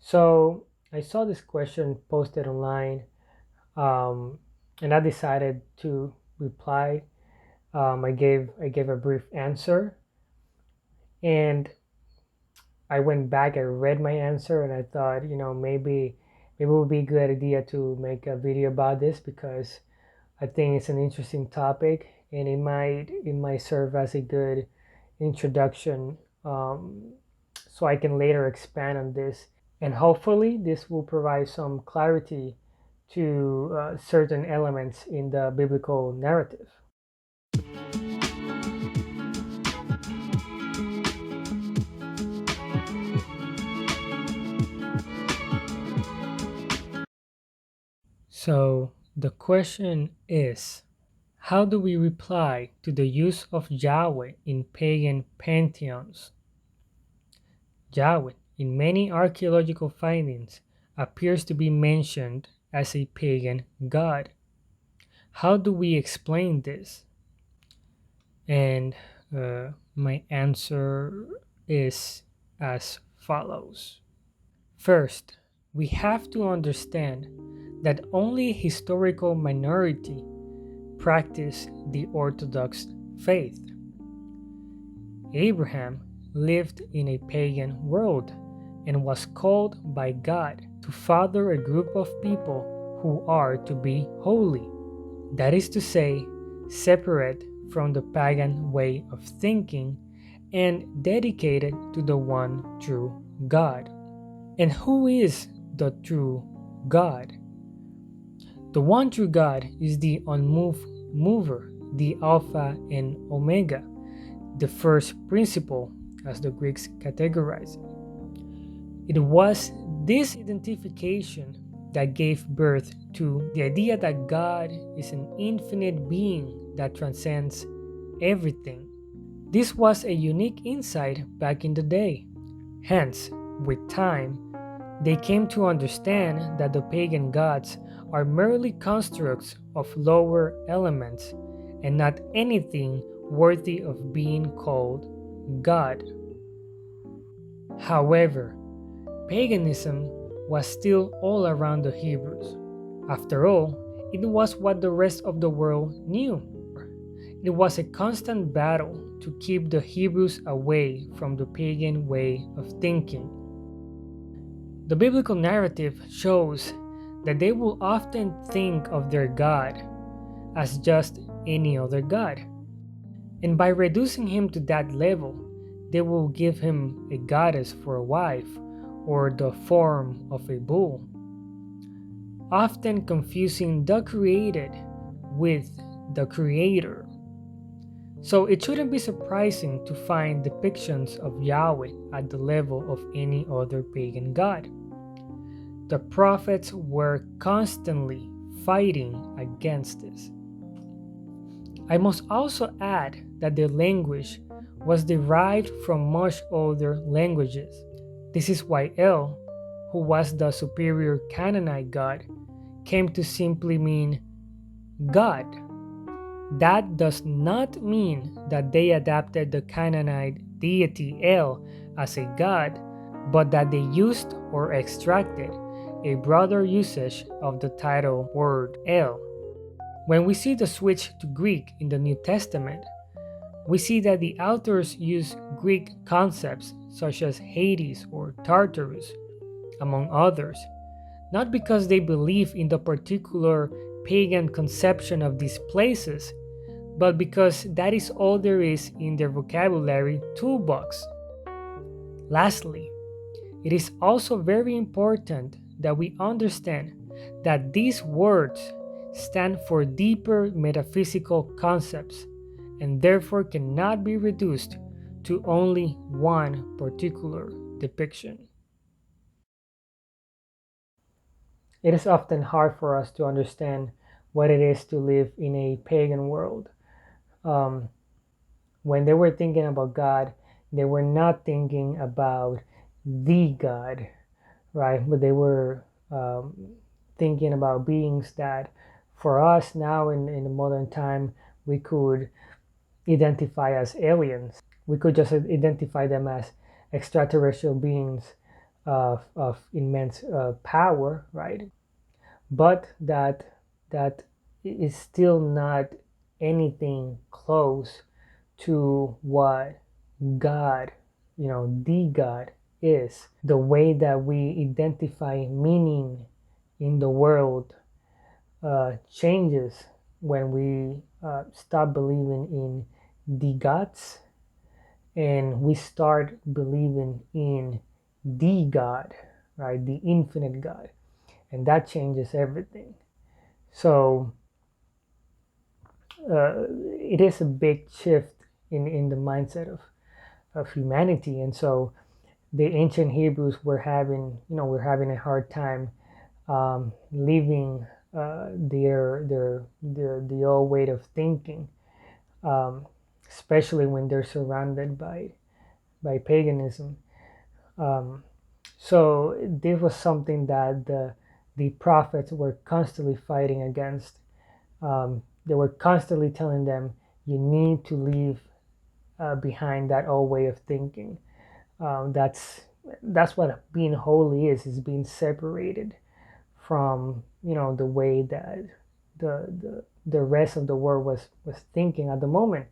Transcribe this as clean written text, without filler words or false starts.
So I saw this question posted online, um, and I decided to reply. I gave a brief answer, and I went back and read my answer, and I thought, maybe it would be a good idea to make a video about this because I think it's an interesting topic, and it might serve as a good introduction, so I can later expand on this, and hopefully this will provide some clarity to certain elements in the biblical narrative. So the question is, how do we reply to the use of Yahweh in pagan pantheons? Yahweh, in many archaeological findings, appears to be mentioned as a pagan god. How do we explain this? And my answer is as follows. First, we have to understand that only a historical minority practice the Orthodox faith. Abraham lived in a pagan world and was called by God to father a group of people who are to be holy. That is to say, separate from the pagan way of thinking and dedicated to the one true God. And who is the true God? The one true God is the unmoved mover, the Alpha and Omega, the first principle, as the Greeks categorize it. It was this identification that gave birth to the idea that God is an infinite being that transcends everything. This was a unique insight back in the day. Hence, with time, they came to understand that the pagan gods are merely constructs of lower elements and not anything worthy of being called God. However, paganism was still all around the Hebrews. After all, it was what the rest of the world knew. It was a constant battle to keep the Hebrews away from the pagan way of thinking. The biblical narrative shows that they will often think of their God as just any other God. And by reducing him to that level, they will give him a goddess for a wife or the form of a bull, often confusing the created with the creator. So it shouldn't be surprising to find depictions of Yahweh at the level of any other pagan god. The prophets were constantly fighting against this. I must also add that the language was derived from much older languages. This is why El, who was the superior Canaanite god, came to simply mean God. That does not mean that they adapted the Canaanite deity El as a god, but that they used or extracted a broader usage of the title word El. When we see the switch to Greek in the New Testament, we see that the authors use Greek concepts such as Hades or Tartarus, among others, not because they believe in the particular pagan conception of these places, but because that is all there is in their vocabulary toolbox. Lastly, it is also very important that we understand that these words stand for deeper metaphysical concepts and therefore cannot be reduced to only one particular depiction. It is often hard for us to understand what it is to live in a pagan world. Um, when they were thinking about God, they were not thinking about the God, right? But they were thinking about beings that, for us now in the modern time, we could identify as aliens. We could just identify them as extraterrestrial beings of immense power, right? But that is still not anything close to what God, the God is. The way that we identify meaning in the world changes when we stop believing in the gods and we start believing in the God, right? The infinite God. And that changes everything. So it is a big shift in the mindset of humanity. And so the ancient Hebrews were having a hard time leaving the old way of thinking, um, especially when they're surrounded by paganism. Um, so this was something that the prophets were constantly fighting against. They were constantly telling them, you need to leave behind that old way of thinking. That's what being holy is being separated from the way that the rest of the world was thinking at the moment.